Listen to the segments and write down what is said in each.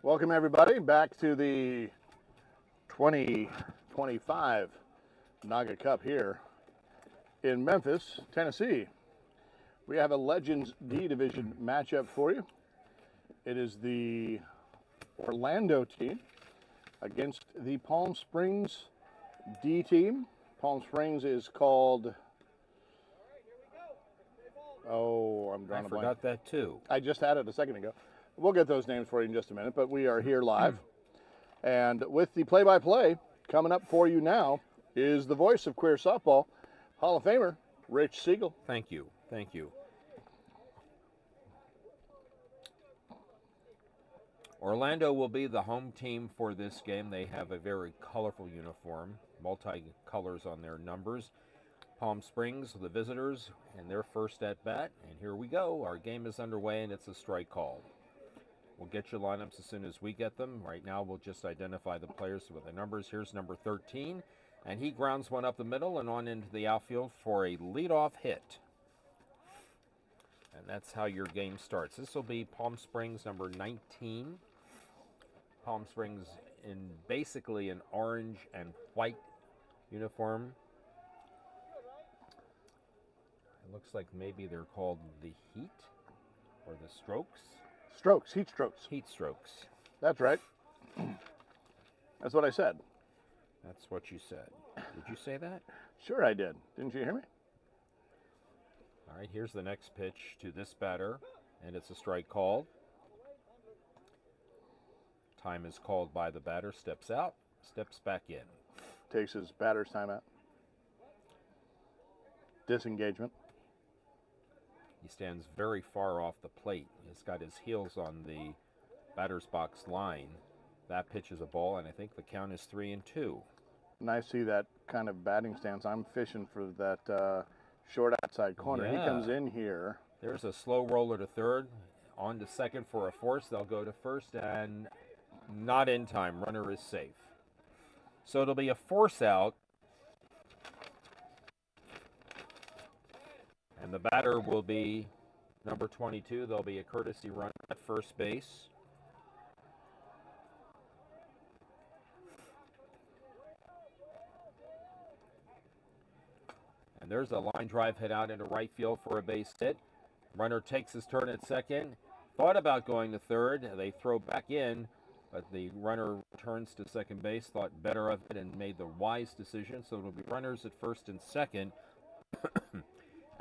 Welcome, everybody, back to the 2025 NAGAAA Cup here in Memphis, Tennessee. We have a Legends D Division matchup for you. It is the Orlando team against the Palm Springs D team. Palm Springs is called... Oh, I'm drawing a blank. I forgot that too. I just had it a second ago. We'll get those names for you in just a minute, but we are here live. And with the play-by-play coming up for you now is the voice of queer softball, Hall of Famer, Rich Siegel. Thank you. Thank you. Orlando will be the home team for this game. They have a very colorful uniform, multi-colors on their numbers. Palm Springs, the visitors, and their first at-bat. And here we go. Our game is underway, and it's a strike call. We'll get your lineups as soon as we get them. Right now, we'll just identify the players with the numbers. Here's number 13, and he grounds one up the middle and on into the outfield for a leadoff hit. And that's how your game starts. This will be Palm Springs number 19. Palm Springs in basically an orange and white uniform. It looks like maybe they're called the Heat or the Strokes. Strokes, heat strokes. Heat Strokes. That's right. That's what I said. That's what you said. Did you say that? Sure I did. Didn't you hear me? All right, here's the next pitch to this batter, and it's a strike called. Time is called by the batter, steps out, steps back in. Takes his batter's timeout. Disengagement. He stands very far off the plate. He's got his heels on the batter's box line. That pitch is a ball, and I think the count is 3-2. And I see that kind of batting stance. I'm fishing for that short outside corner. Yeah. He comes in here. There's a slow roller to third. On to second for a force. They'll go to first, and not in time. Runner is safe. So it'll be a force out. And the batter will be number 22. There'll be a courtesy run at first base. And there's a line drive hit out into right field for a base hit. Runner takes his turn at second. Thought about going to third. They throw back in, but the runner returns to second base, thought better of it, and made the wise decision. So it'll be runners at first and second.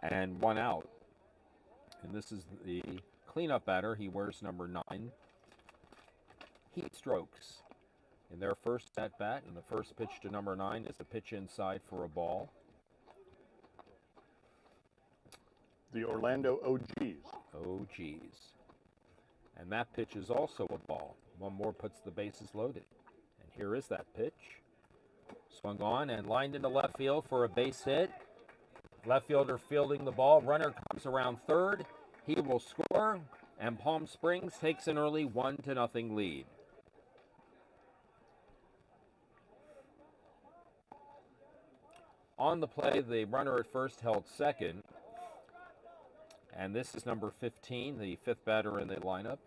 And one out. And this is the cleanup batter. He wears number 9. Heat Strokes. In their first at bat, and the first pitch to number 9 is a pitch inside for a ball. The Orlando OGs. OGs. And that pitch is also a ball. One more puts the bases loaded. And here is that pitch. Swung on and lined into left field for a base hit. Left fielder fielding the ball. Runner comes around third. He will score, and Palm Springs takes an early 1-0 lead. On the play, the runner at first held second. And this is number 15, the fifth batter in the lineup.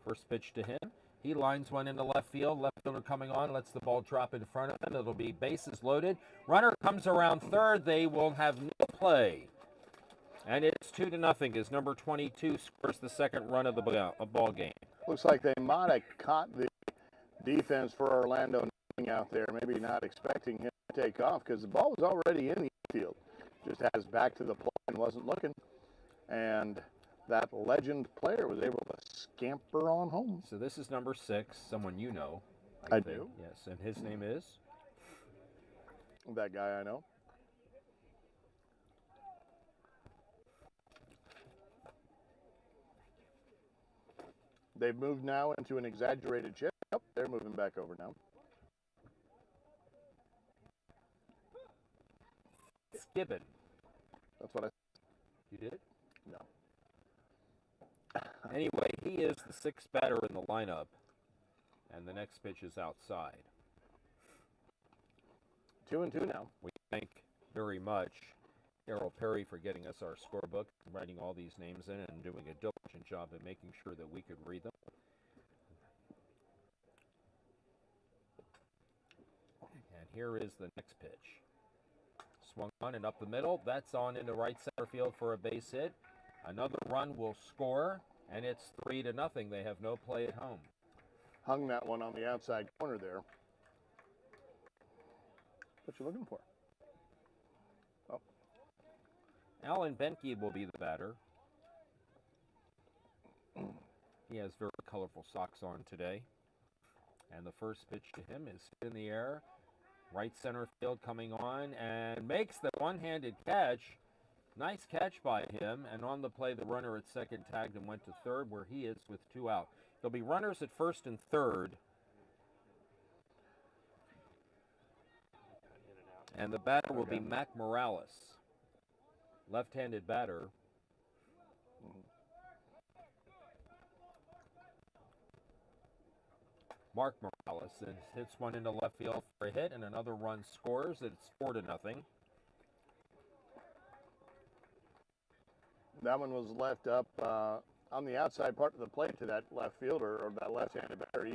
First pitch to him. He lines one into left field. Left fielder coming on, lets the ball drop in front of him. It'll be bases loaded. Runner comes around third. They will have no play. And it's 2-0 as number 22 scores the second run of the ball game. Looks like they might have caught the defense for Orlando out there, maybe not expecting him to take off because the ball was already in the field. Just had his back to the plate and wasn't looking. And that legend player was able to scamper on home. So this is number 6, someone you know. I do. Yes, and his name is? That guy I know. They've moved now into an exaggerated chip. Yep, they're moving back over now. Skibbin. That's what I... You did? No. Anyway, he is the 6th batter in the lineup, and the next pitch is outside. 2-2 now. We thank very much Errol Perry for getting us our scorebook, writing all these names in, and doing a diligent job at making sure that we could read them. here is the next pitch. Swung on and up the middle. That's on into right center field for a base hit. Another run will score, and it's 3-0. They have no play at home. Hung that one on the outside corner there. What you looking for? Oh. Alan Benke will be the batter. He has very colorful socks on today. And the first pitch to him is hit in the air. Right center field coming on and makes the one-handed catch. Nice catch by him. And on the play, the runner at second tagged and went to third, where he is with 2 out. There'll be runners at first and third. And the batter will be Mac Morales, left-handed batter. Mark Morales and hits one into left field for a hit, and another run scores. It's 4-0. That one was left up on the outside part of the plate to that left fielder, or that left-handed batter.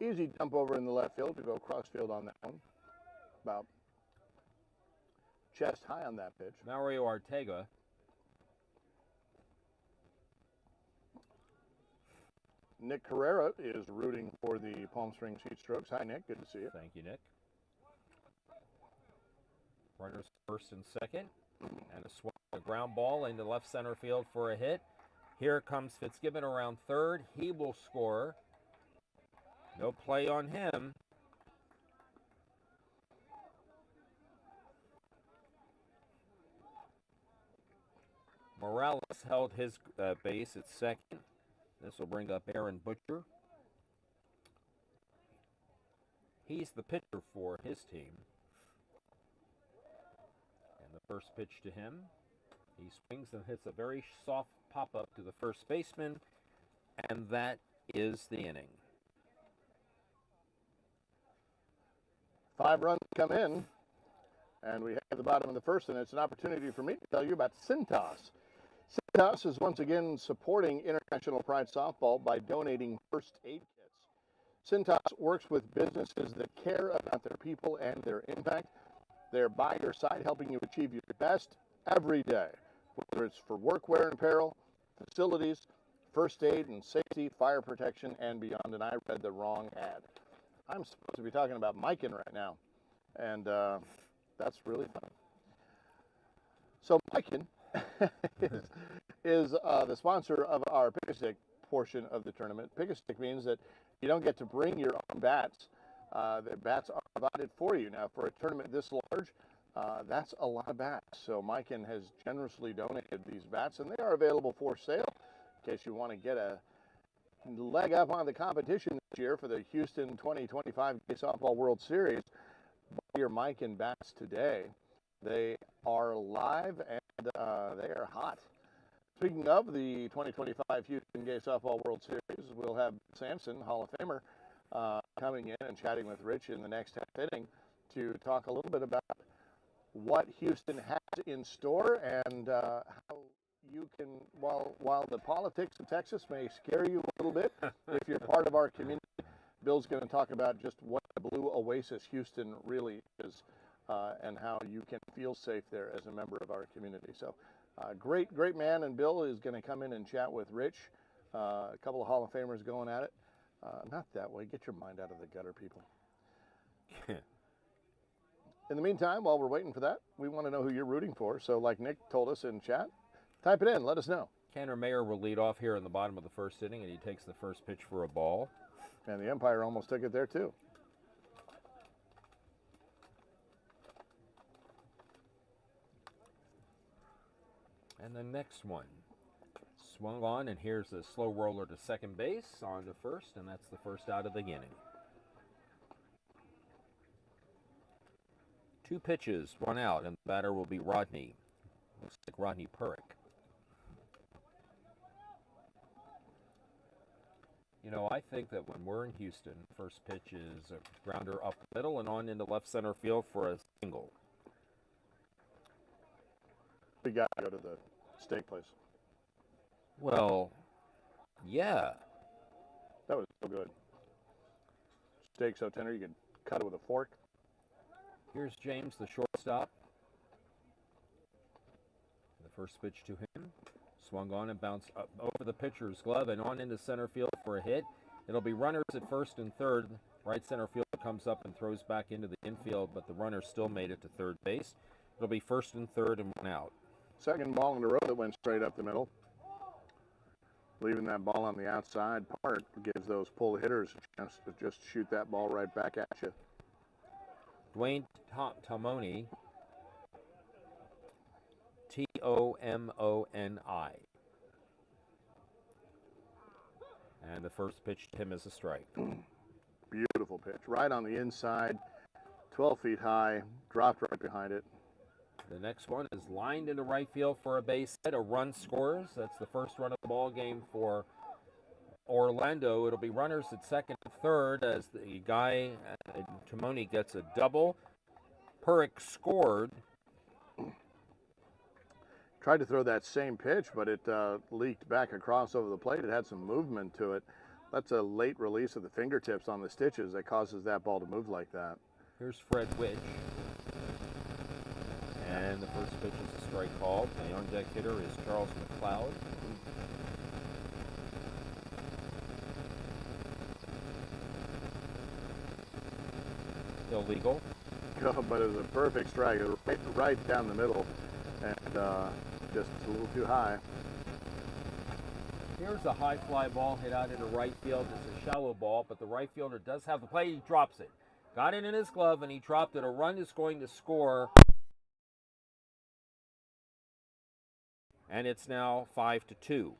Easy dump over in the left field to go cross field on that one. About chest high on that pitch. Mario Ortega. Nick Carrera is rooting for the Palm Springs Heat Strokes. Hi, Nick. Good to see you. Thank you, Nick. Runners first and second. And a ground ball into left center field for a hit. Here comes Fitzgibbon around third. He will score. No play on him. Morales held his base at second. This will bring up Aaron Butcher. He's the pitcher for his team. And the first pitch to him. He swings and hits a very soft pop-up to the first baseman. And that is the inning. 5 runs come in. And we have the bottom of the first, and it's an opportunity for me to tell you about Cintas. Cintas is once again supporting International Pride Softball by donating first aid kits. Cintas works with businesses that care about their people and their impact. They're by your side, helping you achieve your best every day, whether it's for workwear and apparel, facilities, first aid and safety, fire protection, and beyond. And I read the wrong ad. I'm supposed to be talking about Mikan right now, and that's really fun. So Mikan is the sponsor of our pick-a-stick portion of the tournament. Pick-a-stick means that you don't get to bring your own bats. The bats are provided for you. Now, for a tournament this large, that's a lot of bats. So Mikan has generously donated these bats, and they are available for sale in case you want to get a leg up on the competition this year for the Houston 2025 Softball World Series. Buy your Mikan bats today. They are live and they are hot. Speaking of the 2025 Houston Gay Softball World Series, we'll have Sampson, Hall of Famer, coming in and chatting with Rich in the next half inning to talk a little bit about what Houston has in store and how you can, while the politics of Texas may scare you a little bit, if you're part of our community, Bill's going to talk about just what the Blue Oasis Houston really is. And how you can feel safe there as a member of our community. So great man, and Bill is going to come in and chat with Rich. A couple of Hall of Famers going at it. Not that way. Get your mind out of the gutter, people. In the meantime, while we're waiting for that, we want to know who you're rooting for. So like Nick told us in chat, type it in. Let us know. Tanner Mayer will lead off here in the bottom of the first inning, and he takes the first pitch for a ball. And the umpire almost took it there, too. And the next one, swung on, and here's a slow roller to second base, on to first, and that's the first out of the inning. 2 pitches, 1 out, and the batter will be Rodney. Looks like Rodney Purick. You know, I think that when we're in Houston, first pitch is a grounder up the middle and on into left center field for a single. We got to go to the steak place. Well, yeah. That was so good. Steak so tender you could cut it with a fork. Here's James, the shortstop. The first pitch to him. Swung on and bounced up over the pitcher's glove and on into center field for a hit. It'll be runners at first and third. Right center fielder comes up and throws back into the infield, but the runner still made it to third base. It'll be first and third and 1 out. Second ball in a row that went straight up the middle. Leaving that ball on the outside part gives those pull hitters a chance to just shoot that ball right back at you. Dwayne Tomoni, Tomoni. And the first pitch to him is a strike. Beautiful pitch. Right on the inside, 12 feet high, dropped right behind it. The next one is lined into right field for a base hit. A run scores. That's the first run of the ball game for Orlando. It'll be runners at second and third as the guy, Tomoni, gets a double. Purick scored. Tried to throw that same pitch, but it leaked back across over the plate. It had some movement to it. That's a late release of the fingertips on the stitches that causes that ball to move like that. Here's Fred Witch. And the first pitch is a strike called. The on-deck hitter is Charles McLeod. Illegal. Oh, but it was a perfect strike. It was right down the middle and just a little too high. Here's a high fly ball hit out into right field. It's a shallow ball, but the right fielder does have the play. He drops it. Got it in his glove, and he dropped it. A run is going to score. And it's now 5-2.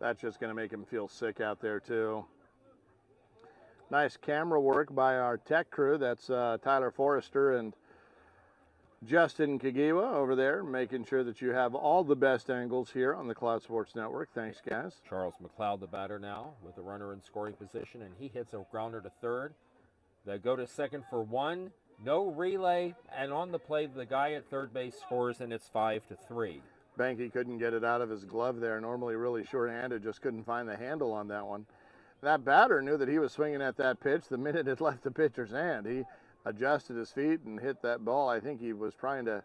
That's just going to make him feel sick out there, too. Nice camera work by our tech crew. That's Tyler Forrester and Justin Kagiwa over there, making sure that you have all the best angles here on the Cloud Sports Network. Thanks, guys. Charles McLeod, the batter now, with the runner in scoring position, and he hits a grounder to third. They go to second for one. No relay, and on the play, the guy at third base scores, and it's 5-3. Banky couldn't get it out of his glove there. Normally really short-handed, just couldn't find the handle on that one. That batter knew that he was swinging at that pitch the minute it left the pitcher's hand. He adjusted his feet and hit that ball. I think he was trying to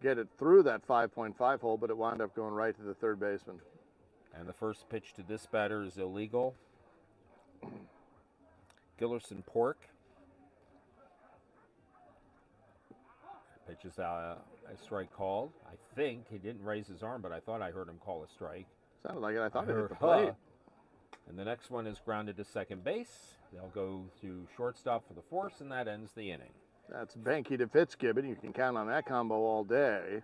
get it through that 5.5 hole, but it wound up going right to the third baseman. And the first pitch to this batter is illegal. Gillerson Pork. Pitches out a strike called. I think he didn't raise his arm, but I thought I heard him call a strike. Sounded like it. I thought it hit the plate. And the next one is grounded to second base. They'll go to shortstop for the force, and that ends the inning. That's Banky to Fitzgibbon. You can count on that combo all day.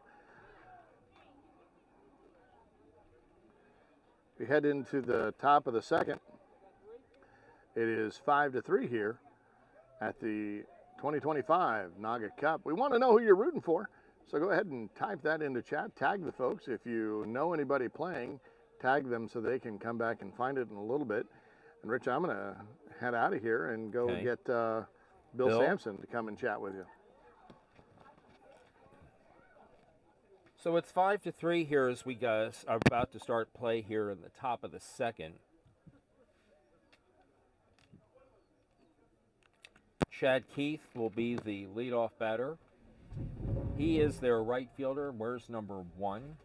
We head into the top of the second. It is 5-3 here at the 2025 NAGAAA Cup. We want to know who you're rooting for, so go ahead and type that into chat. Tag the folks. If you know anybody playing, tag them so they can come back and find it in a little bit. And Rich, I'm going to head out of here and go get Bill Sampson to come and chat with you. So it's 5-3 here as we guys are about to start play here in the top of the second. Chad Keith will be the leadoff batter. He is their right fielder. Where's number 1?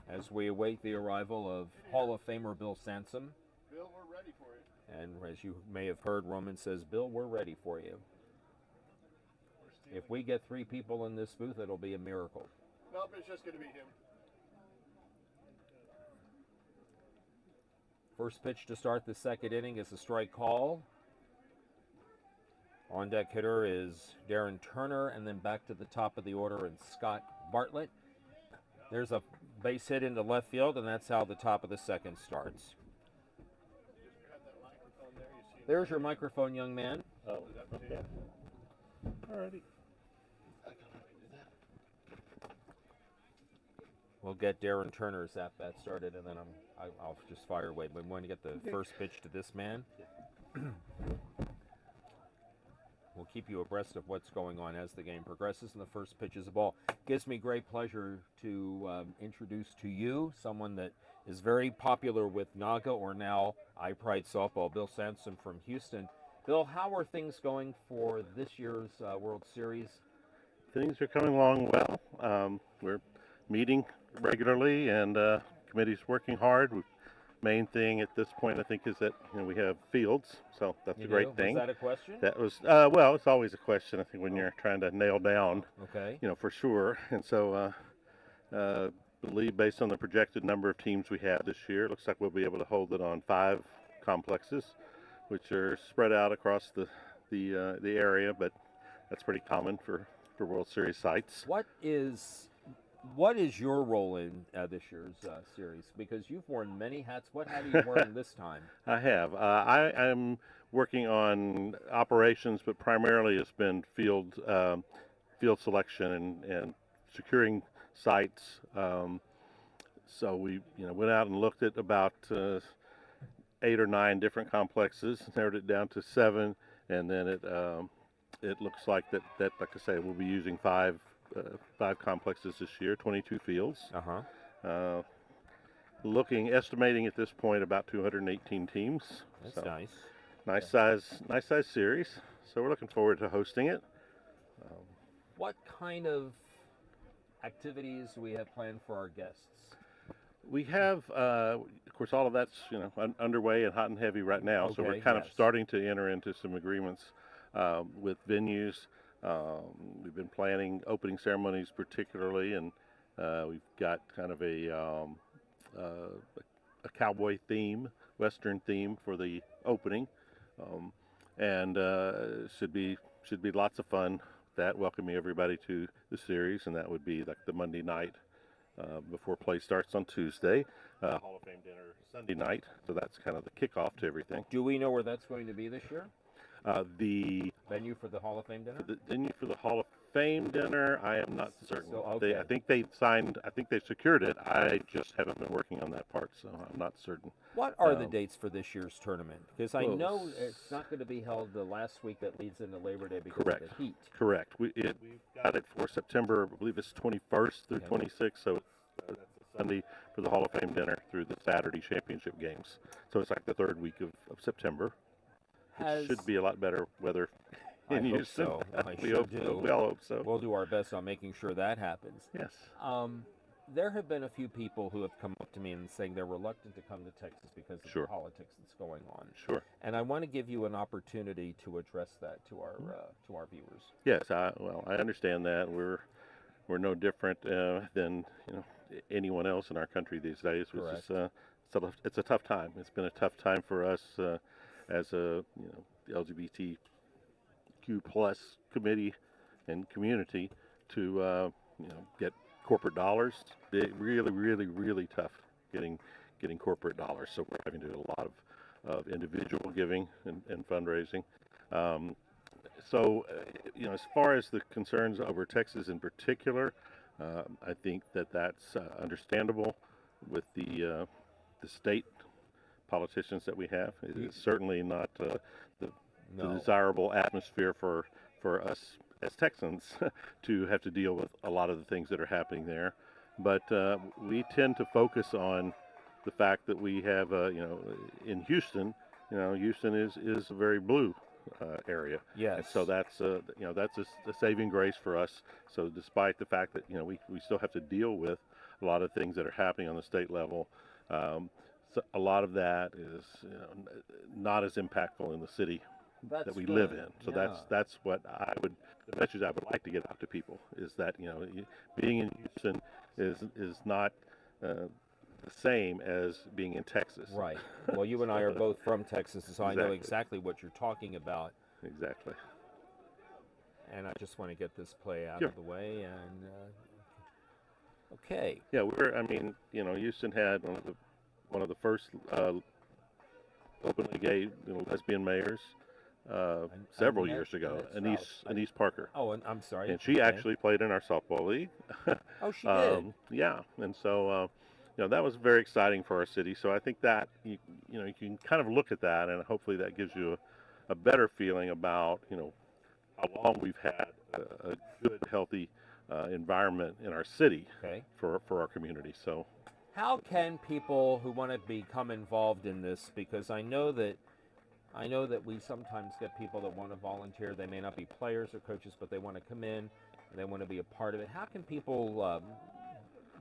As we await the arrival of Hall of Famer Bill Sansom. Bill, we're ready for you. And as you may have heard, Roman says, Bill, we're ready for you. If we get 3 people in this booth, it'll be a miracle. Nope, it's just going to be him. First pitch to start the second inning is a strike call. On deck hitter is Darren Turner, and then back to the top of the order and Scott Bartlett. There's a base hit into left field, and that's how the top of the second starts. There's your microphone, young man. Oh, okay. Alrighty. We'll get Darren Turner's at-bat started, and then I'll just fire away. But we want to get the first pitch to this man. We'll keep keep you abreast of what's going on as the game progresses. And the first pitch is a ball. Gives me great pleasure to introduce to you someone that is very popular with NAGAAA, or now iPride Softball, Bill Sansom from Houston. Bill, how are things going for this year's World Series? Things are coming along well. We're meeting regularly, and committee's working hard. Main thing at this point, I think, is that we have fields, so that's a great thing. Was that a question? That was well, it's always a question. I think when you're trying to nail down, Okay. for sure. And so, believe based on the projected number of teams we have this year, it looks like we'll be able to hold it on 5 complexes, which are spread out across the area, but that's pretty common for World Series sites. What is your role in this year's series? Because you've worn many hats. What hat are you wearing this time? I have. I am working on operations, but primarily it's been field selection and securing sites. So we went out and looked at about 8 or 9 different complexes, narrowed it down to 7, and then it looks like that like I say, we'll be using 5 complexes this year, 22 fields. Estimating at this point about 218 teams. That's so nice. Nice size series. So we're looking forward to hosting it. What kind of activities do we have planned for our guests? We have, of course, all of that's underway and hot and heavy right now. So we're kind of starting to enter into some agreements with venues. We've been planning opening ceremonies particularly, and we've got kind of a cowboy theme, Western theme for the opening, and should be lots of fun. That welcoming everybody to the series, and that would be like the Monday night before play starts on Tuesday. Hall of Fame dinner Sunday night, so that's kind of the kickoff to everything. Do we know where that's going to be this year? The venue for the Hall of Fame dinner? The venue for the Hall of Fame dinner, I am not certain. So, okay. I think they secured it. I just haven't been working on that part, so I'm not certain. What are the dates for this year's tournament? Because I know it's not going to be held the last week that leads into Labor Day because of the heat. Correct. We've got it for September, I believe it's 21st through 26th, so that's a Sunday for the Hall of Fame dinner through the Saturday championship games. So it's like the 3rd week of September. It should be a lot better weather in Houston. So. We all hope so. We'll do our best on making sure that happens. Yes. There have been a few people who have come up to me and saying they're reluctant to come to Texas because of the politics that's going on. Sure. And I want to give you an opportunity to address that to our viewers. Yes. I understand that. We're no different than anyone else in our country these days. Correct. It's a tough time. It's been a tough time for us as a LGBTQ plus committee and community to get corporate dollars. Really tough getting corporate dollars. So we're having to do a lot of individual giving and fundraising. As far as the concerns over Texas in particular, I think that's understandable with the state politicians that we have. It is certainly not the desirable atmosphere for us as Texans to have to deal with a lot of the things that are happening there. But we tend to focus on the fact that we have, in Houston, Houston is a very blue area. Yes. And so that's a saving grace for us. So despite the fact that we still have to deal with a lot of things that are happening on the state level. So a lot of that is not as impactful in the city that we live in. So that's what the message I would like to get out to people is that being in Houston is not the same as being in Texas. Right. Well, you and I are both from Texas, so I know exactly what you're talking about. Exactly. And I just want to get this play out of the way. And okay. Yeah, Houston had one of the first openly gay lesbian mayors several years ago, Anise Parker. Oh, and I'm sorry. And she actually played in our softball league. Oh, she did? Yeah, and so that was very exciting for our city. So I think that you can kind of look at that, and hopefully that gives you a better feeling about how long we've had a good, healthy environment in our city Okay. for our community. So How can people who want to become involved in this, because I know that we sometimes get people that want to volunteer. They may not be players or coaches, but they want to come in and they want to be a part of it. How can people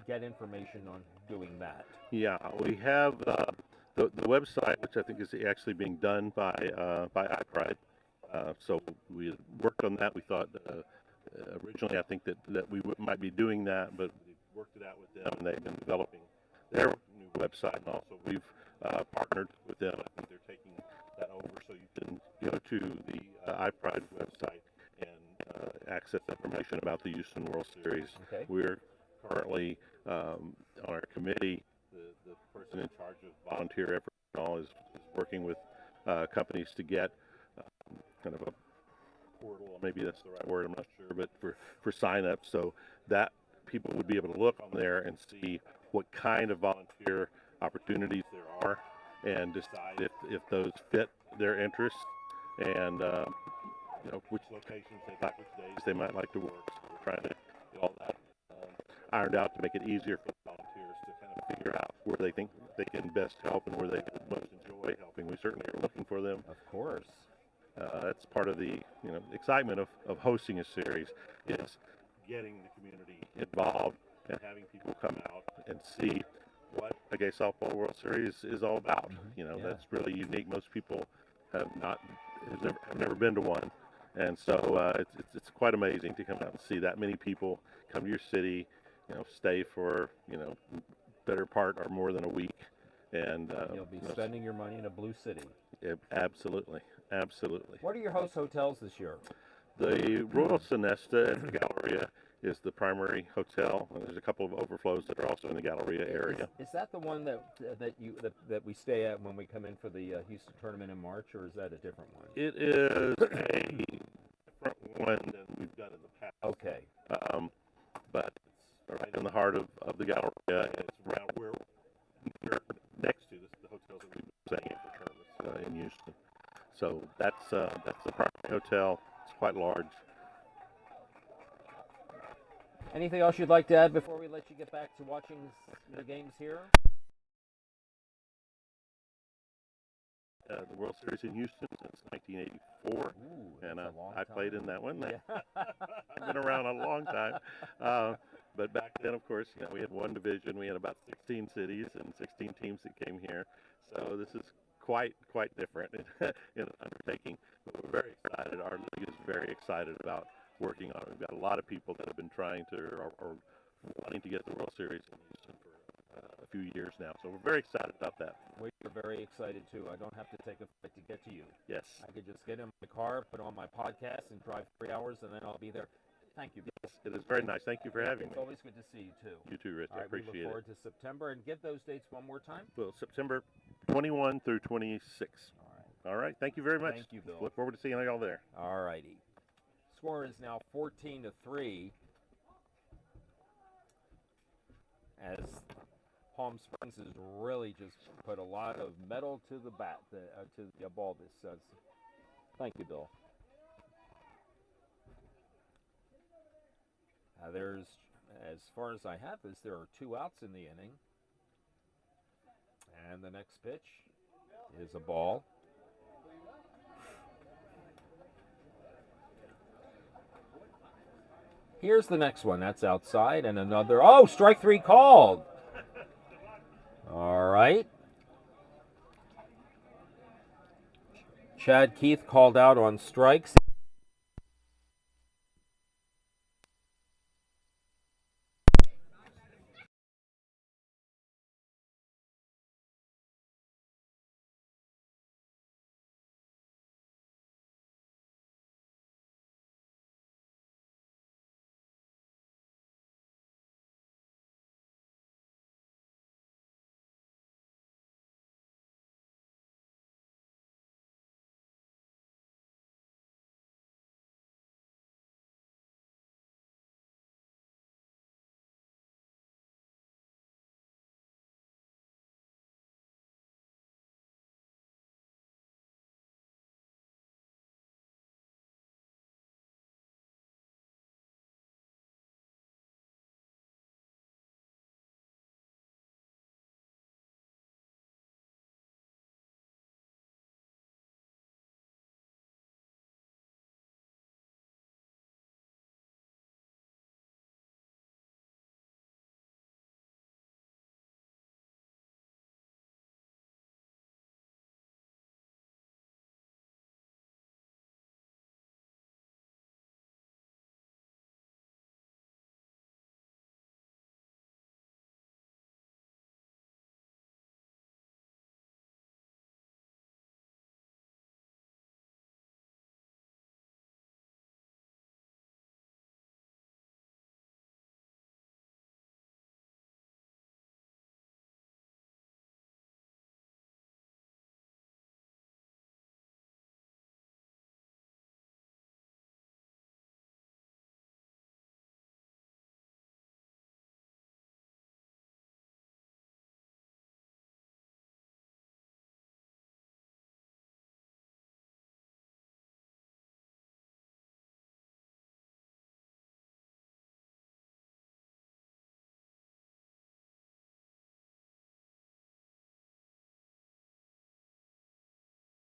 get information on doing that? yeah, we have the website, which I think is actually being done by iPride. So we had worked on that. We thought originally, I think that we might be doing that, but we worked it out with them, and they've been developing their new website. And also, we've partnered with them. I think they're taking that over, so you can go to the iPride website and access information about the Houston World Series. Okay. We're currently on our committee. The person in charge of volunteer effort and all is working with companies to get kind of a portal, maybe that's the right word, I'm not sure, but for sign up, so that people would be able to look on there and see what kind of volunteer opportunities there are and decide if those fit their interests and which locations they like, which days they might like to work. So we're trying to get all that ironed out to make it easier for the volunteers to kind of figure out where they think they can best help and where they can most enjoy helping. We certainly are looking for them. Of course. That's part of the excitement of hosting a series is getting the community involved and having people come out and see what a gay softball World Series is all about. Yeah. That's really unique. Most people have never been to one, and so it's quite amazing to come out and see that many people come to your city, stay for better part or more than a week, and You'll be spending your money in a blue city. Absolutely. What are your host hotels this year? The Royal Sonesta at the Galleria is the primary hotel, and there's a couple of overflows that are also in the Galleria area. Is that the one that we stay at when we come in for the Houston tournament in March, or is that a different one? It is a different one than we've done in the past. Okay. But it's right in the heart of the Galleria, and it's around where we're next to the hotels that we've been staying in for tournaments in Houston. So that's the primary hotel. It's quite large. Anything else you'd like to add before we let you get back to watching the games here? The World Series in Houston since 1984, Ooh, and I I played in that one. Yeah. I've been around a long time. But back then, of course, we had one division. We had about 16 cities and 16 teams that came here. So this is quite different in an undertaking. But we're very excited. Our league is very excited about working on it. We've got a lot of people that have been trying to or wanting to get the World Series in Houston for a few years now. So we're very excited about that. We're very excited too. I don't have to take a flight to get to you. Yes. I could just get in my car, put on my podcast, and drive 3 hours, and then I'll be there. Thank you. Yes, it is very nice. Thank you for having me. It's always good to see you too. You too, Rich. All I right, we appreciate look forward it. to September, and give those dates one more time. Well, September 21 through 26. All right. All right. Thank you very much. Thank you, Bill. Look forward to seeing y'all there. All righty. Score is now 14-3 as Palm Springs has really just put a lot of metal to the bat, to the ball. Thank you, Bill. There's, as far as I have this, there are 2 outs in the inning. And the next pitch is a ball. Here's the next one. That's outside, and another. Oh, strike 3 called. All right. Chad Keith called out on strikes.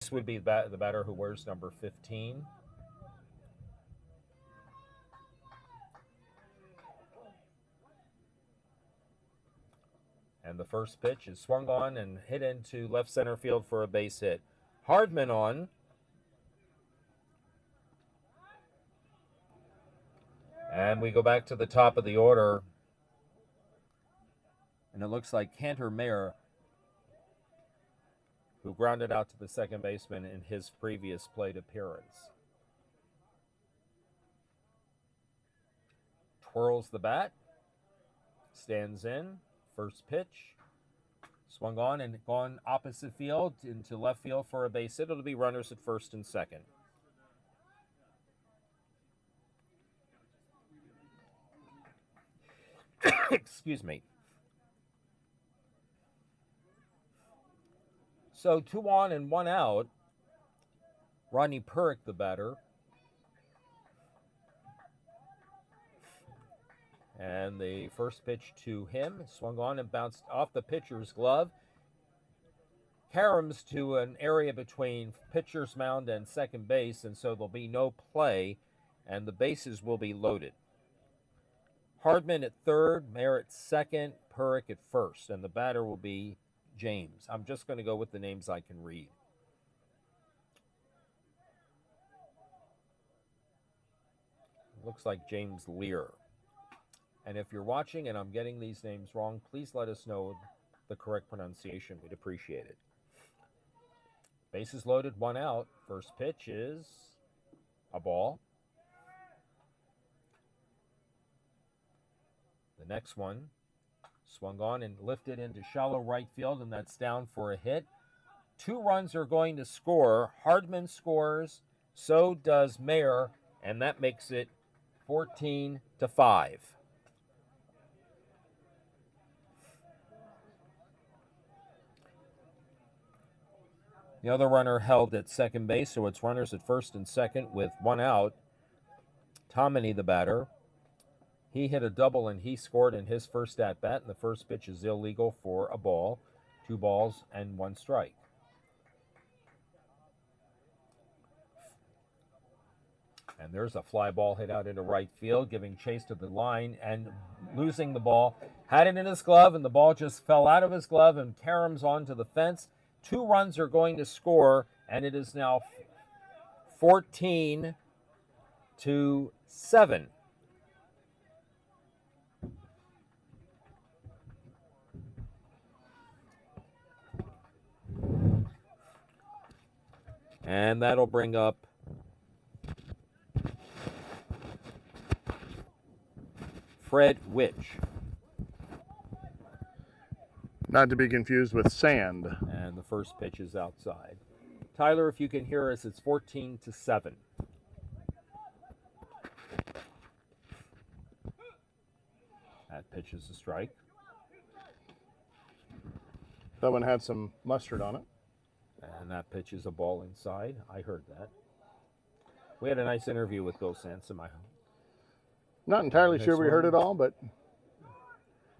base would be the batter who wears number 15. And the first pitch is swung on and hit into left center field for a base hit. Hardman on. And we go back to the top of the order. And it looks like Cantor Mayer, who grounded out to the second baseman in his previous plate appearance. Twirls the bat. Stands in. First pitch, swung on and gone opposite field into left field for a base hit. It'll be runners at first and second. Excuse me. So 2 on and 1 out. Rodney Purick, the batter. And the first pitch to him, swung on and bounced off the pitcher's glove. Caroms to an area between pitcher's mound and second base, and so there'll be no play, and the bases will be loaded. Hardman at third, Mayer at second, Purick at first, and the batter will be James. I'm just going to go with the names I can read. Looks like James Lear. And if you're watching and I'm getting these names wrong, please let us know the correct pronunciation. We'd appreciate it. Bases loaded, 1 out. First pitch is a ball. The next one swung on and lifted into shallow right field, and that's down for a hit. 2 runs are going to score. Hardman scores, so does Mayer, and that makes it 14-5. The other runner held at second base, so it's runners at first and second with 1 out. Tomini, the batter. He hit a double and he scored in his first at-bat, and the first pitch is illegal for a ball. 2 balls and 1 strike. And there's a fly ball hit out into right field, giving chase to the line and losing the ball. Had it in his glove, and the ball just fell out of his glove and caroms onto the fence. 2 runs are going to score, and it is now 14-7. And that'll bring up Fred Witch. Not to be confused with Sand. And the first pitch is outside. Tyler, if you can hear us, it's 14-7. That pitch is a strike. That one had some mustard on it. And that pitch is a ball inside. I heard that. We had a nice interview with Bill Sansom. Not entirely sure we heard it all, but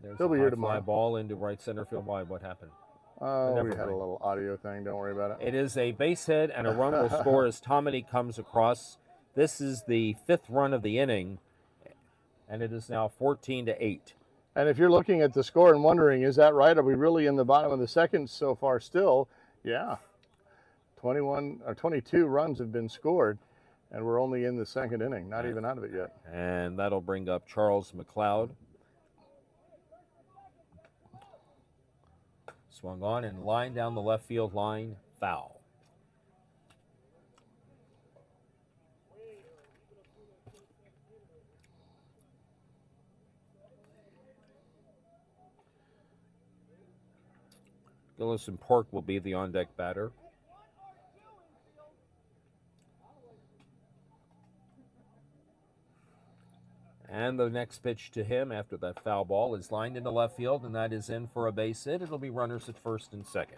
there's he'll be here tomorrow. Fly ball into right center field. Why? What happened? We had a little audio thing. Don't worry about it. It is a base hit, and a run will score as Tomini comes across. This is the 5th run of the inning, and it is now 14-8. And if you're looking at the score and wondering, is that right? Are we really in the bottom of the second so far still? Yeah. 21 or 22 runs have been scored, and we're only in the second inning, not even out of it yet. And that'll bring up Charles McLeod. Swung on and lined down the left field line, foul. Gillis and Pork will be the on-deck batter. And the next pitch to him after that foul ball is lined into left field, and that is in for a base hit. It'll be runners at first and second.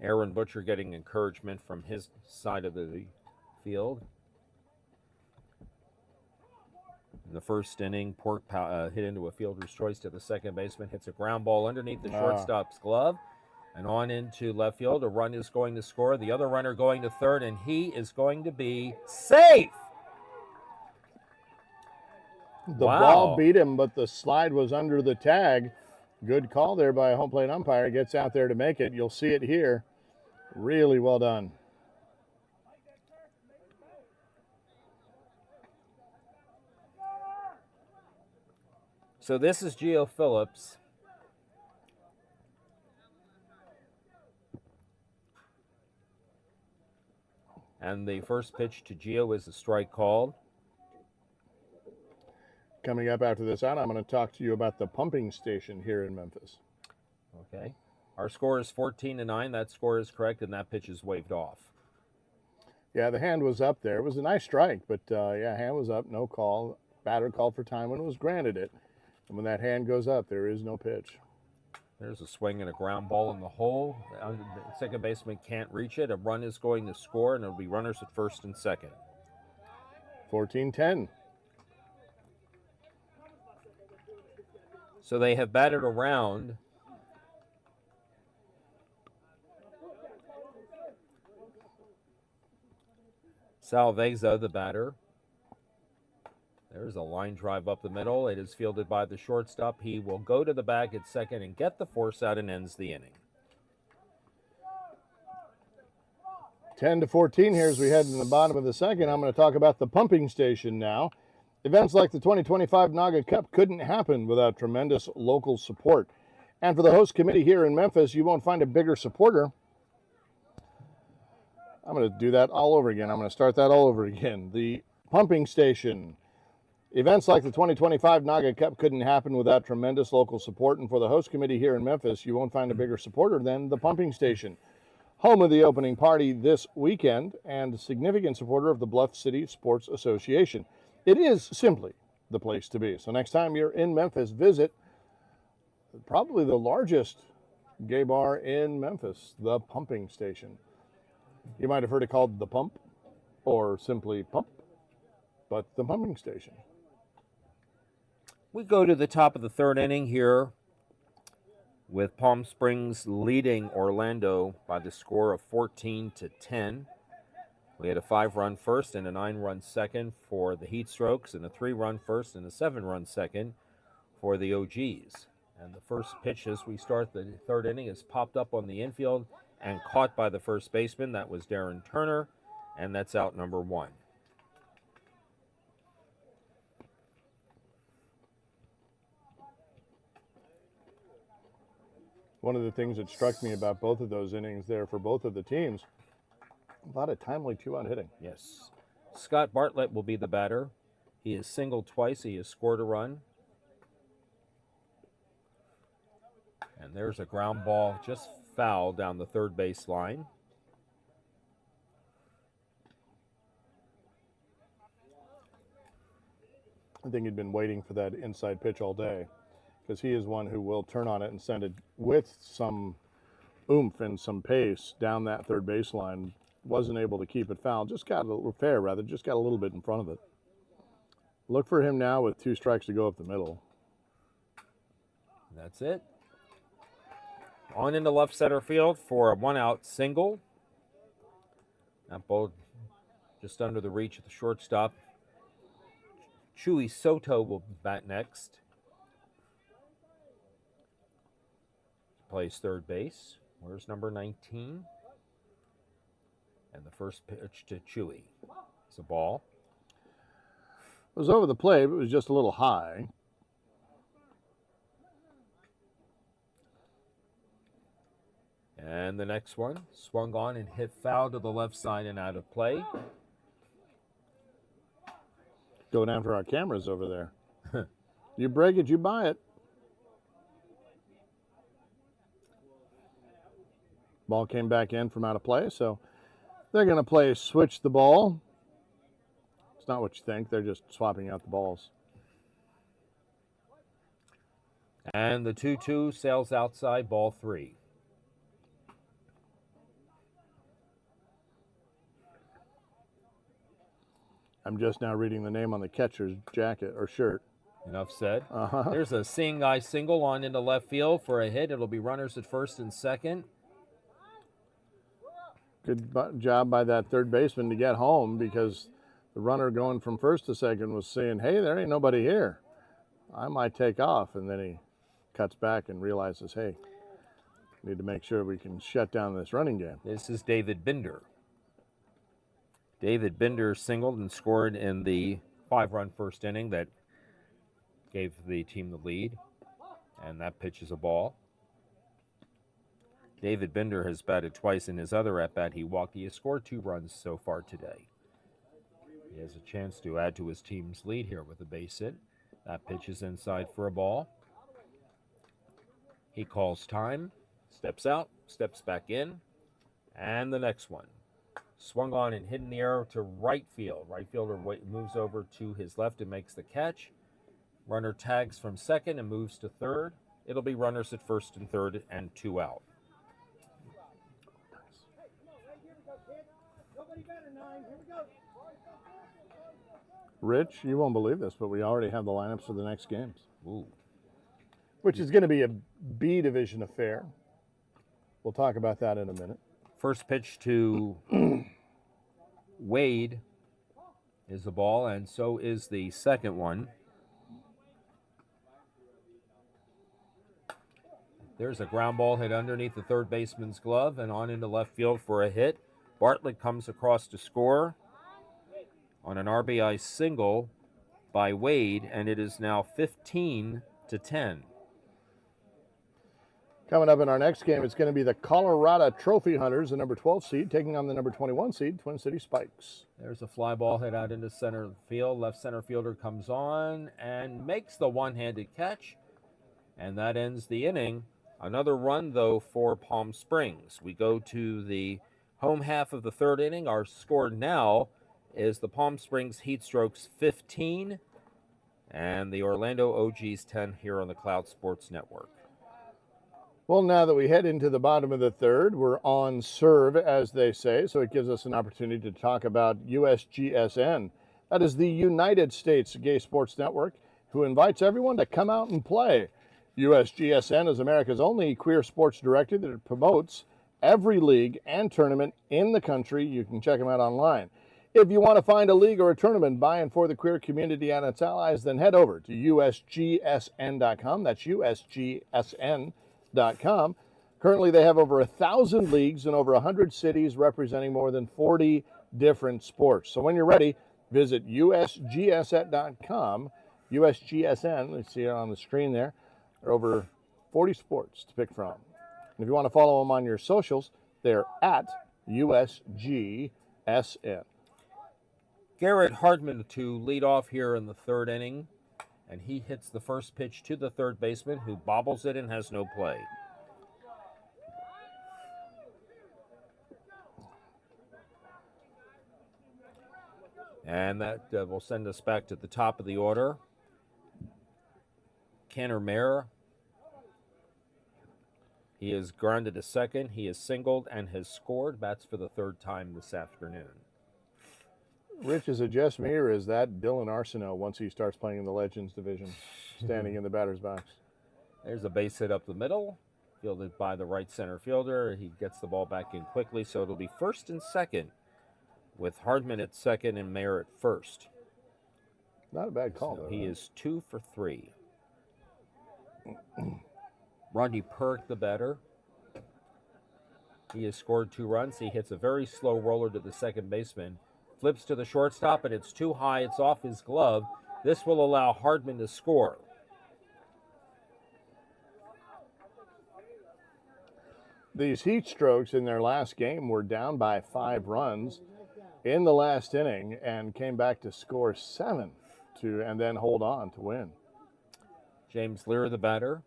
Aaron Butcher getting encouragement from his side of the field. In the first inning, hit into a fielder's choice to the second baseman, hits a ground ball underneath the shortstop's glove, and on into left field. A run is going to score. The other runner going to third, and he is going to be safe. The ball beat him, but the slide was under the tag. Good call there by a home plate umpire. Gets out there to make it. You'll see it here. Really well done. So this is Gio Phillips. And the first pitch to Gio is a strike called. Coming up after this out, I'm going to talk to you about the pumping station here in Memphis. Okay. Our score is 14-9. That score is correct, and that pitch is waved off. Yeah, the hand was up there. It was a nice strike, but yeah, hand was up, no call. Batter called for time when it was granted it. And when that hand goes up, there is no pitch. There's a swing and a ground ball in the hole. The second baseman can't reach it. A run is going to score, and it'll be runners at first and second. 14-10. So they have batted around. Salveza, the batter. There's a line drive up the middle. It is fielded by the shortstop. He will go to the bag at second and get the force out and ends the inning. 10-14 here as we head in the bottom of the second. I'm going to talk about the pumping station now. Events like the 2025 NAGAAA Cup couldn't happen without tremendous local support. And for the host committee here in Memphis, you won't find a bigger supporter. I'm going to do that all over again. I'm going to start that all over again. The pumping station. Events like the 2025 NAGAAA Cup couldn't happen without tremendous local support. And for the host committee here in Memphis, you won't find a bigger supporter than the pumping station. Home of the opening party this weekend and a significant supporter of the Bluff City Sports Association. It is simply the place to be. So next time you're in Memphis, visit probably the largest gay bar in Memphis, the pumping station. You might have heard it called the Pump or simply Pump, but the pumping station. We go to the top of the third inning here with Palm Springs leading Orlando by the score of 14-10. We had a 5-run first and a 9-run second for the Heat Strokes, and a 3-run first and a 7-run second for the OGs. And the first pitch as we start the third inning is popped up on the infield and caught by the first baseman. That was Darren Turner, and that's out number 1. One of the things that struck me about both of those innings there for both of the teams, a lot of timely 2-out hitting. Yes. Scott Bartlett will be the batter. He has singled twice. He has scored a run. And there's a ground ball just foul down the third base line. I think he'd been waiting for that inside pitch all day because he is one who will turn on it and send it with some oomph and some pace down that third base line. Wasn't able to keep it foul. Just got a little bit in front of it. Look for him now with 2 strikes to go up the middle. That's it. On into left center field for a 1-out single. That ball just under the reach of the shortstop. Chewy Soto will bat next. Plays third base. Where's number 19? And the first pitch to Chewy. It's a ball. It was over the plate, but it was just a little high. And the next one, swung on and hit foul to the left side and out of play. Going after our cameras over there. You break it, you buy it. Ball came back in from out of play, so they're going to play switch the ball. It's not what you think. They're just swapping out the balls. And the 2-2 sails outside, ball 3. I'm just now reading the name on the catcher's jacket or shirt. Enough said. Uh-huh. There's a seeing eye single on into left field for a hit. It'll be runners at first and second. Good job by that third baseman to get home, because the runner going from first to second was saying, hey, there ain't nobody here. I might take off. And then he cuts back and realizes, hey, need to make sure we can shut down this running game. This is David Binder. David Binder singled and scored in the 5-run first inning that gave the team the lead. And that pitch is a ball. David Binder has batted twice in his other at-bat. He walked. He has scored 2 runs so far today. He has a chance to add to his team's lead here with a base hit. That pitch is inside for a ball. He calls time, steps out, steps back in, and the next one. Swung on and hit in the air to right field. Right fielder moves over to his left and makes the catch. Runner tags from second and moves to third. It'll be runners at first and third and 2 out. Rich, you won't believe this, but we already have the lineups for the next games. Ooh. Which is going to be a B division affair. We'll talk about that in a minute. First pitch to Wade is a ball, and so is the second one. There's a ground ball hit underneath the third baseman's glove and on into left field for a hit. Bartlett comes across to score on an RBI single by Wade, and it is now 15-10. Coming up in our next game, it's going to be the Colorado Trophy Hunters, the number 12 seed, taking on the number 21 seed, Twin City Spikes. There's a fly ball hit out into center field. Left center fielder comes on and makes the one-handed catch, and that ends the inning. Another run, though, for Palm Springs. We go to the home half of the third inning. Our score now is the Palm Springs Heat Strokes 15 and the Orlando OGs 10 here on the Cloud Sports Network. Well, now that we head into the bottom of the third, we're on serve, as they say, so it gives us an opportunity to talk about USGSN. That is the United States Gay Sports Network, who invites everyone to come out and play. USGSN is America's only queer sports directory that promotes every league and tournament in the country. You can check them out online. If you want to find a league or a tournament by and for the queer community and its allies, then head over to usgsn.com. That's usgsn.com. Currently, they have over 1,000 leagues in over 100 cities representing more than 40 different sports. So when you're ready, visit usgsn.com. USGSN, let's see it on the screen there. There are over 40 sports to pick from. And if you want to follow them on your socials, they're at USGSN. Garrett Hardman to lead off here in the third inning, and he hits the first pitch to the third baseman, who bobbles it and has no play. And that will send us back to the top of the order. Kenner Mayer. He has grounded to second. He has singled and has scored. Bats for the third time this afternoon. Rich, is it just me, or is that Dylan Arsenault once he starts playing in the Legends division, standing in the batter's box? There's a base hit up the middle, fielded by the right center fielder. He gets the ball back in quickly, so it'll be first and second, with Hardman at second and Mayer at first. Not a bad call, So though. he is 2 for 3. Rodney Perk, the batter. He has scored 2 runs. He hits a very slow roller to the second baseman. Flips to the shortstop, and it's too high. It's off his glove. This will allow Hardman to score. These Heat Strokes in their last game were down by 5 runs in the last inning and came back to score 7 and then hold on to win. James Lear, the batter.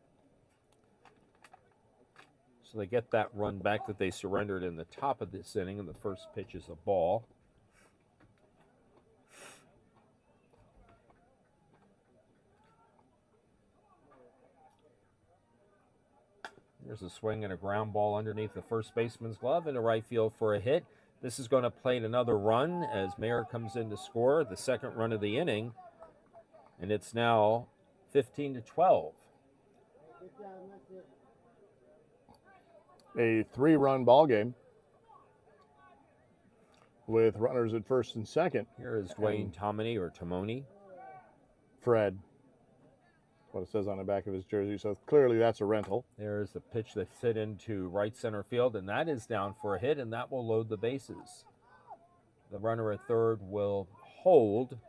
So they get that run back that they surrendered in the top of this inning, and the first pitch is a ball. There's a swing and a ground ball underneath the first baseman's glove into right field for a hit. This is going to plate another run as Mayer comes in to score the second run of the inning, and it's now 15-12. A 3-run ball game with runners at first and second. Here is Dwayne Tomini or Tomoni. Fred, what it says on the back of his jersey. So clearly that's a rental. There's the pitch that's hit into right center field, and that is down for a hit, and that will load the bases. The runner at third will hold.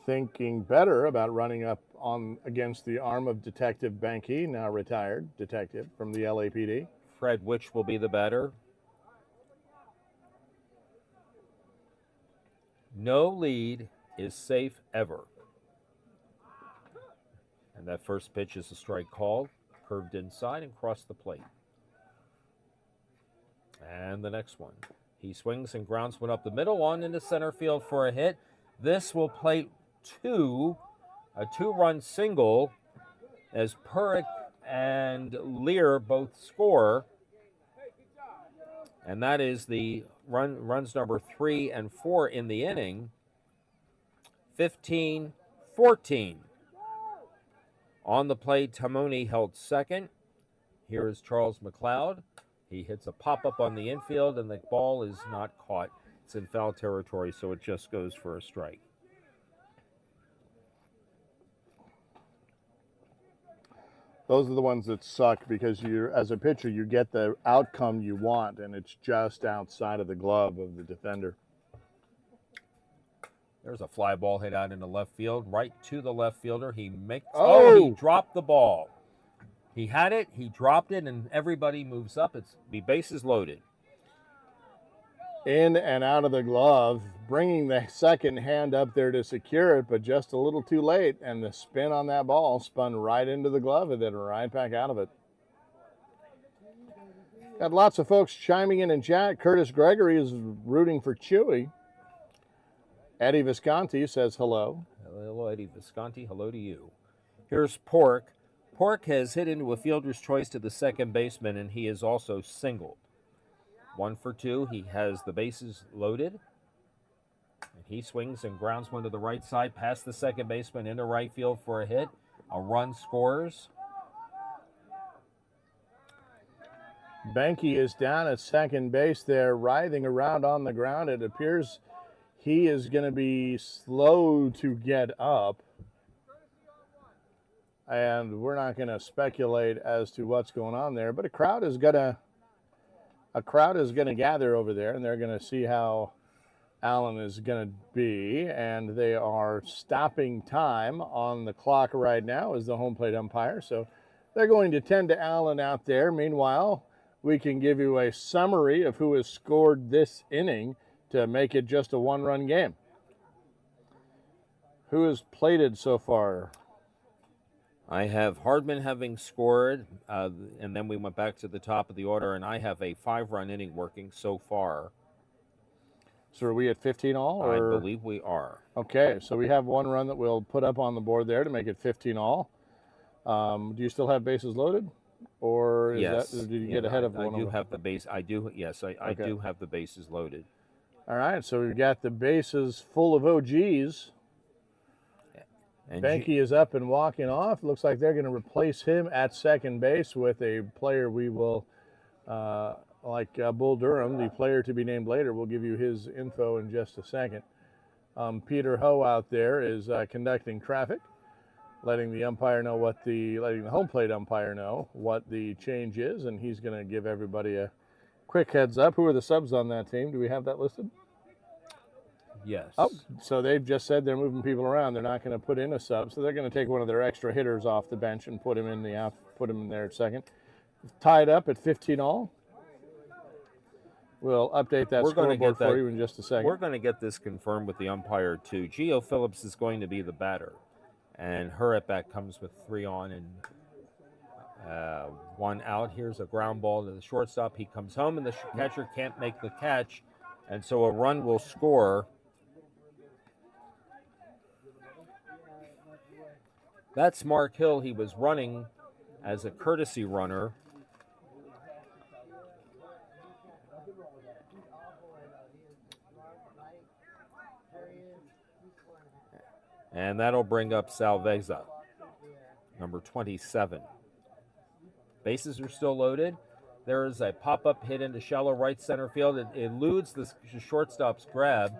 Thinking better about running up on against the arm of Detective Banky, now retired detective from the LAPD. Fred Witch will be the batter. No lead is safe ever. And that first pitch is a strike called, curved inside and crossed the plate. And the next one. He swings and grounds one up the middle, on into center field for a hit. This will plate a 2-run single as Purick and Lear both score. And that is the runs number 3 and 4 in the inning. 15-14. On the plate, Tomoni held second. Here is Charles McLeod. He hits a pop-up on the infield, and the ball is not caught. It's in foul territory, so it just goes for a strike. Those are the ones that suck because you, as a pitcher, you get the outcome you want, and it's just outside of the glove of the defender. There's a fly ball hit out into left field, right to the left fielder. He makes. Oh! He dropped the ball. He had it, he dropped it, and everybody moves up. It's the bases loaded. In and out of the glove, bringing the second hand up there to secure it, but just a little too late, and the spin on that ball spun right into the glove and then right back out of it. Got lots of folks chiming in chat. Curtis Gregory is rooting for Chewy. Eddie Visconti says hello. Hello, Eddie Visconti. Hello to you. Here's Pork. Pork has hit into a fielder's choice to the second baseman, and he is also singled. 1 for 2. He has the bases loaded. And he swings and grounds one to the right side, past the second baseman into right field for a hit. A run scores. Banky is down at second base there, writhing around on the ground. It appears he is going to be slow to get up. And we're not going to speculate as to what's going on there, but a crowd is going to gather over there, and they're going to see how Allen is going to be, and they are stopping time on the clock right now as the home plate umpire, so they're going to tend to Allen out there. Meanwhile, we can give you a summary of who has scored this inning to make it just a 1-run game. Who has plated so far? I have Hardman having scored, and then we went back to the top of the order, and I have a 5-run inning working so far. So are we at 15 all? Or? I believe we are. Okay, so we have 1 run that we'll put up on the board there to make it 15 all. Do you still have bases loaded? Or is yes. that, or did you get ahead of one? I do have the base. I do, yes, I do have the bases loaded. All right, so we've got the bases full of OGs. And Banky is up and walking off. Looks like they're going to replace him at second base with a player we will, like Bull Durham, the player to be named later. We'll give you his info in just a second. Peter Ho out there is conducting traffic, letting the umpire know letting the home plate umpire know what the change is, and he's going to give everybody a quick heads up. Who are the subs on that team? Do we have that listed? Yes. Oh, so they've just said they're moving people around. They're not going to put in a sub, so they're going to take one of their extra hitters off the bench and put him in there at second. Tied up at 15 all. We'll update that scoreboard for you in just a second. We're going to get this confirmed with the umpire too. Gio Phillips is going to be the batter, and her at bat comes with 3 on and 1 out. Here's a ground ball to the shortstop. He comes home, and the catcher can't make the catch, and so a run will score. That's Mark Hill. He was running as a courtesy runner. And that'll bring up Salveza, number 27. Bases are still loaded. There is a pop-up hit into shallow right center field. It eludes the shortstop's grab,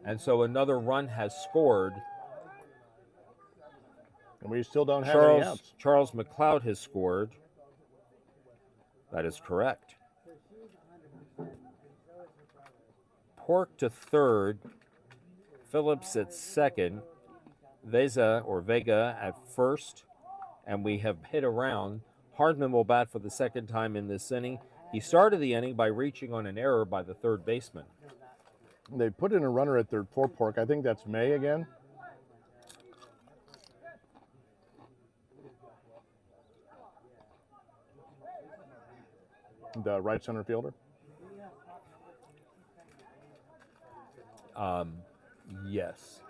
and so another run has scored. And we still don't have any outs. Charles McLeod has scored. That is correct. Pork to third. Phillips at second. Vega at first. And we have hit around. Hardman will bat for the second time in this inning. He started the inning by reaching on an error by the third baseman. They put in a runner at third for Pork. I think that's May again. The right center fielder. Yes.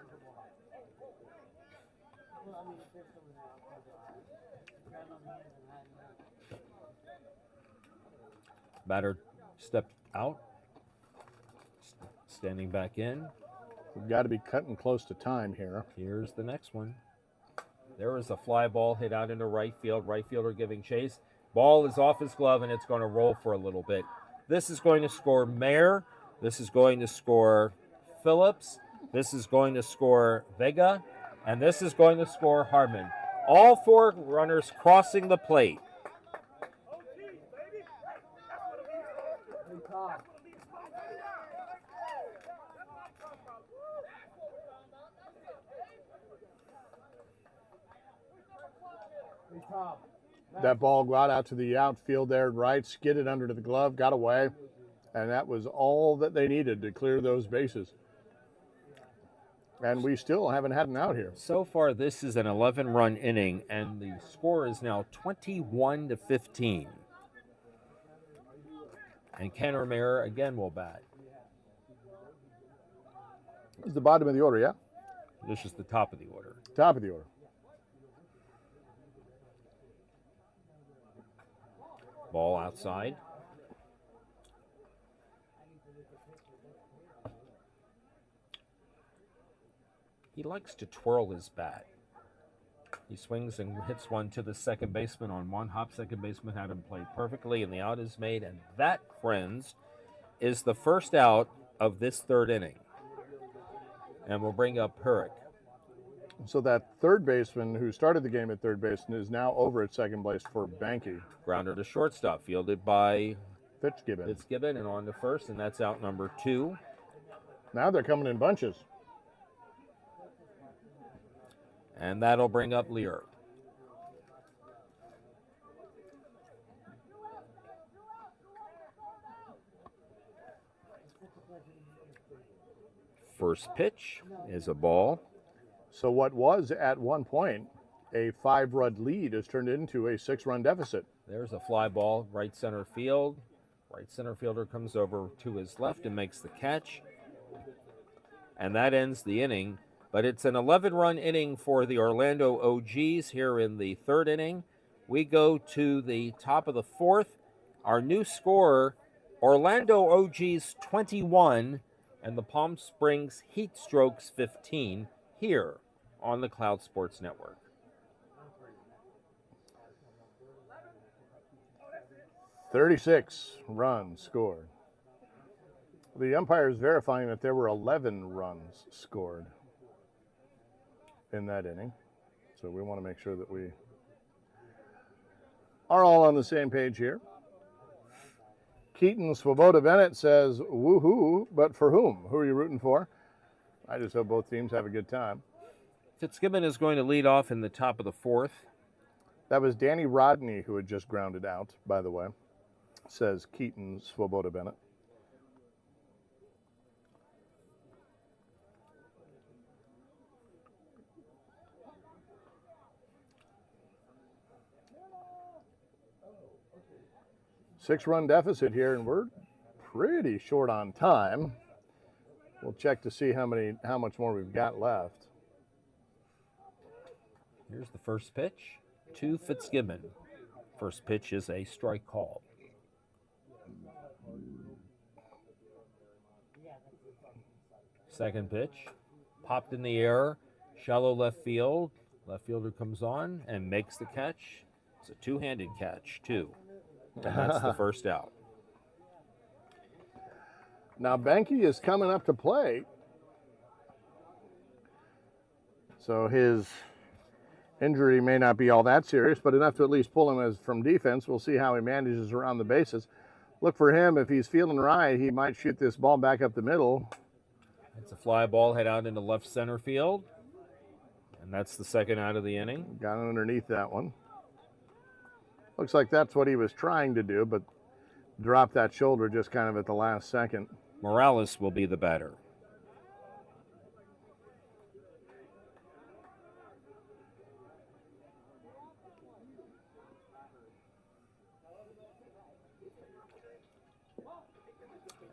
Batter stepped out. Standing back in. We've got to be cutting close to time here. Here's the next one. There is a fly ball hit out into right field. Right fielder giving chase. Ball is off his glove, and it's going to roll for a little bit. This is going to score Mayer. This is going to score Phillips. This is going to score Vega. And this is going to score Hardman. All four runners crossing the plate. That ball got out to the outfield there, right, skidded under to the glove, got away, and that was all that they needed to clear those bases. And we still haven't had an out here. So far, this is an 11-run inning, and the score is now 21-15. And Kenner Mayer again will bat. This is the bottom of the order, yeah? This is the top of the order. Top of the order. Ball outside. He likes to twirl his bat. He swings and hits one to the second baseman on one hop. Second baseman had him play perfectly, and the out is made. And that, friends, is the first out of this third inning. And we'll bring up Hurrick. So that third baseman who started the game at third base is now over at second base for Banky. Grounder to shortstop, fielded by Fitzgibbon, and on to first, and that's out number 2. Now they're coming in bunches. And that'll bring up Lear. First pitch is a ball. So what was at one point a 5-run lead has turned into a 6-run deficit. There's a fly ball, right center field. Right center fielder comes over to his left and makes the catch. And that ends the inning. But it's an 11-run inning for the Orlando OGs here in the third inning. We go to the top of the fourth. Our new scorer, Orlando OGs 21 and the Palm Springs Heat Strokes 15 here on the Cloud Sports Network. "36 runs scored." The umpire is verifying that there were 11 runs scored in that inning. So we want to make sure that we are all on the same page here. Keaton Swoboda Bennett says, woohoo, but for whom? Who are you rooting for? I just hope both teams have a good time. Fitzgibbon is going to lead off in the top of the fourth. That was Danny Rodney who had just grounded out, by the way, says Keaton Swoboda Bennett. Six-run deficit here, and we're pretty short on time. We'll check to see how much more we've got left. Here's the first pitch to Fitzgibbon. First pitch is a strike call. Second pitch, popped in the air, Shallow left field. Left fielder comes on and makes the catch. It's a two-handed catch, too. And that's the first out. Now Benke is coming up to play. So his injury may not be all that serious, but enough to at least pull him from defense. We'll see how he manages around the bases. Look for him. If he's feeling right, he might shoot this ball back up the middle. It's a fly ball, head out into left center field. And that's the second out of the inning. Got it underneath that one. Looks like that's what he was trying to do, but dropped that shoulder just kind of at the last second. Morales will be the batter.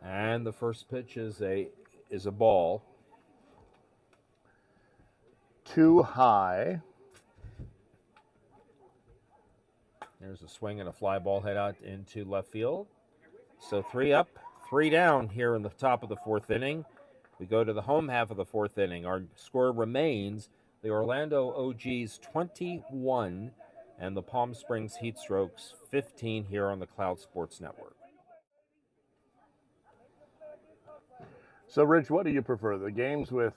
And the first pitch is a ball. Too high. There's a swing and a fly ball head out into left field. So 3 up, 3 down here in the top of the 4th inning. We go to the home half of the 4th inning. Our score remains the Orlando OGs 21 and the Palm Springs Heatstrokes 15 here on the Cloud Sports Network. So, Rich, what do you prefer? The games with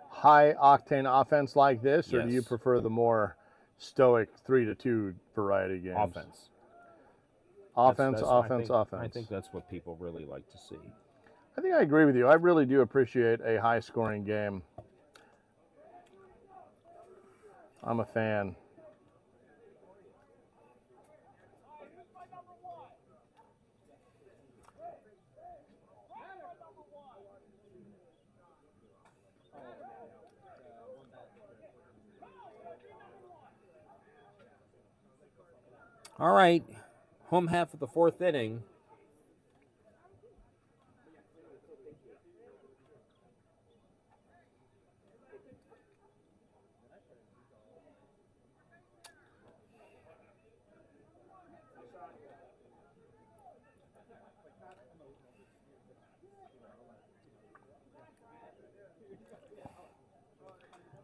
high-octane offense like this, or do you Yes. prefer the more stoic 3-2 variety games? Offense. Offense, That's- offense, offense. I think that's what people really like to see. I think I agree with you. I really do appreciate a high-scoring game. I'm a fan. All right, home half of the 4th inning.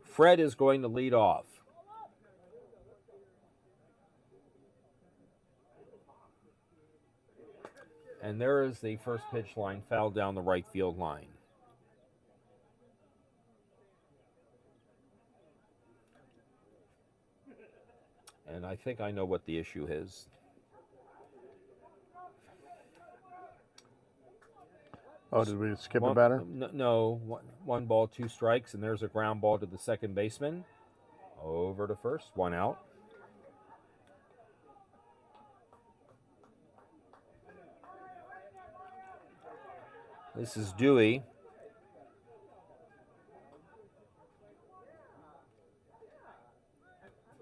Fred is going to lead off. And there is the first pitch line foul down the right field line. And I think I know what the issue is. Oh, did we skip a batter? No, 1 ball, 2 strikes, and there's a ground ball to the second baseman. Over to first, 1 out. This is Dewey.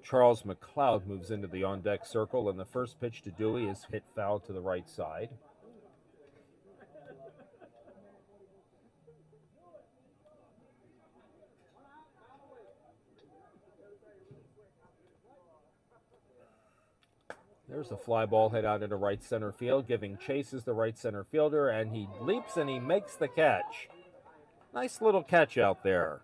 Charles McLeod moves into the on-deck circle, and the first pitch to Dewey is hit foul to the right side. There's a fly ball hit out into right center field, giving chase is the right center fielder, and he leaps and he makes the catch. Nice little catch out there.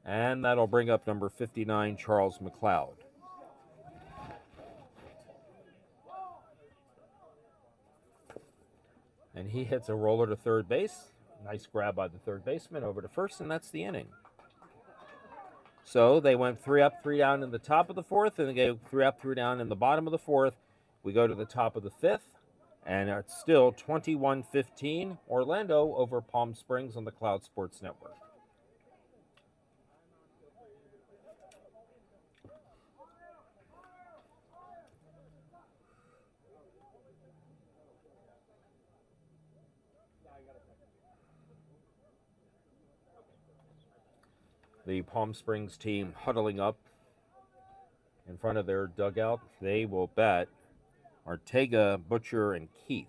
And that'll bring up number 59, Charles McLeod. And he hits a roller to third base. Nice grab by the third baseman over to first, and that's the inning. So they went 3 up, 3 down in the top of the 4th, and they go 3 up, 3 down in the bottom of the 4th. We go to the top of the 5th, and it's still 21-15 Orlando over Palm Springs on the Cloud Sports Network. The Palm Springs team huddling up in front of their dugout. They will bat Ortega, Butcher, and Keith.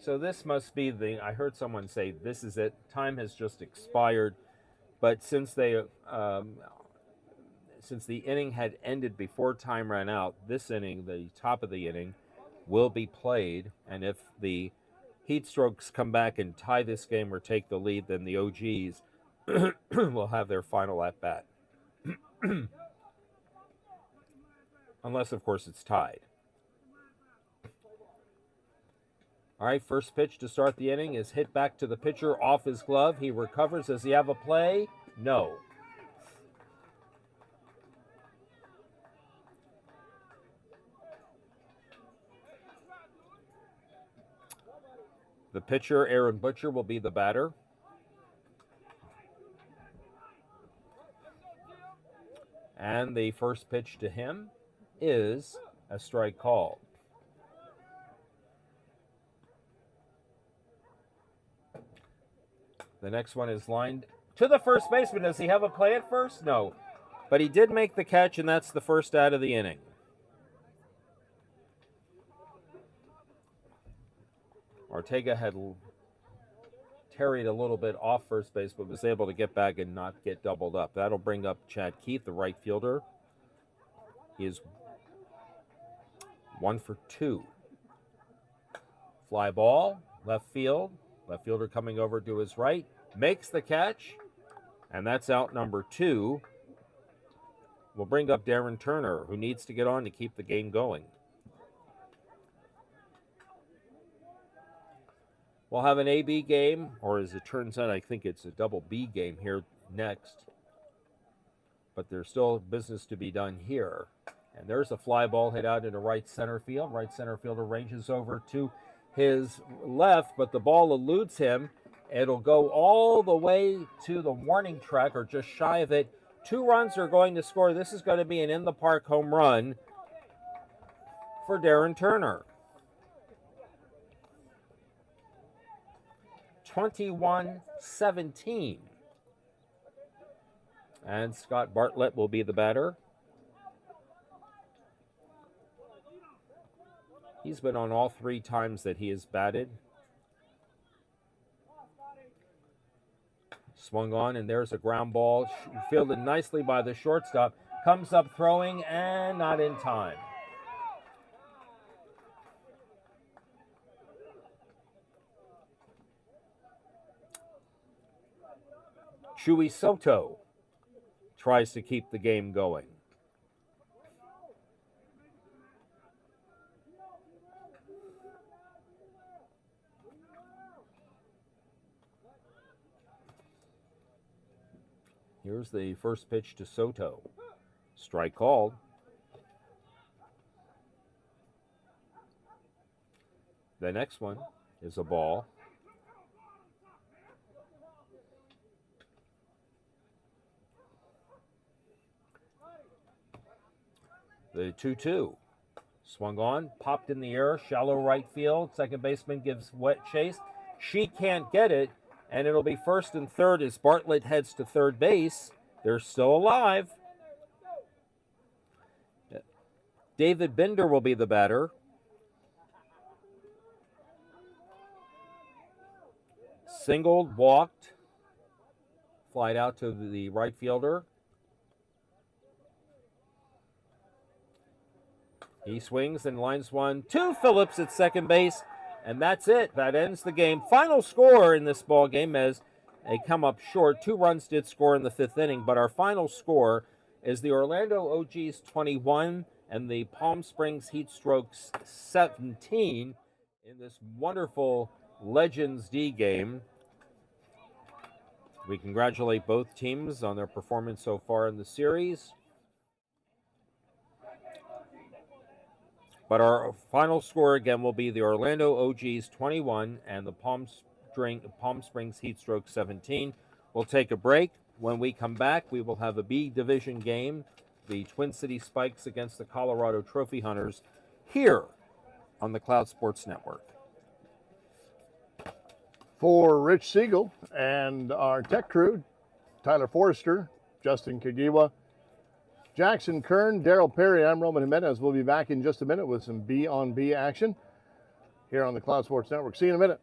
So this must be I heard someone say this is it. Time has just expired, but since the inning had ended before time ran out, this inning, the top of the inning, will be played. And if the Heat Strokes come back and tie this game or take the lead, then the OGs will have their final at bat. Unless, of course, it's tied. All right, first pitch to start the inning is hit back to the pitcher off his glove. He recovers. Does he have a play? No. The pitcher, Aaron Butcher, will be the batter. And the first pitch to him is a strike call. The next one is lined to the first baseman. Does he have a play at first? No. But he did make the catch, and that's the first out of the inning. Ortega had tarried a little bit off first base, but was able to get back and not get doubled up. That'll bring up Chad Keith, the right fielder. He is 1 for 2. Fly ball, left field. Left fielder coming over to his right, makes the catch, and that's out number 2. We'll bring up Darren Turner, who needs to get on to keep the game going. We'll have an A-B game, or as it turns out, I think it's a double B game here next. But there's still business to be done here. And there's a fly ball hit out into right center field. Right center fielder ranges over to his left, but the ball eludes him. It'll go all the way to the warning track, or just shy of it. 2 runs are going to score. This is going to be an in-the-park home run for Darren Turner. 21-17. And Scott Bartlett will be the batter. He's been on all 3 times that he has batted. Swung on, and there's a ground ball fielded nicely by the shortstop. Comes up throwing, and not in time. Chuy Soto tries to keep the game going. Here's the first pitch to Soto. Strike called. The next one is a ball. The 2-2. Swung on, popped in the air, shallow right field. Second baseman gives wet chase. She can't get it, and it'll be first and third as Bartlett heads to third base. They're still alive. David Binder will be the batter. Singled, walked, flied out to the right fielder. He swings and lines one to Phillips at second base, and that's it. That ends the game. Final score in this ball game as they come up short. 2 runs did score in the 5th inning, but our final score is the Orlando OGs 21 and the Palm Springs Heat Strokes 17 in this wonderful Legends D game. We congratulate both teams on their performance so far in the series. But our final score again will be the Orlando OGs 21 and the Palm Springs Heat Strokes 17. We'll take a break. When we come back, we will have a B division game, the Twin City Spikes against the Colorado Trophy Hunters, here on the Cloud Sports Network. For Rich Siegel and our tech crew, Tyler Forrester, Justin Kagiwa, Jackson Kern, Daryl Perry, I'm Roman Jimenez. We'll be back in just a minute with some B on B action here on the Cloud Sports Network. See you in a minute.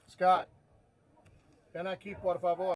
Scott, can I keep what if I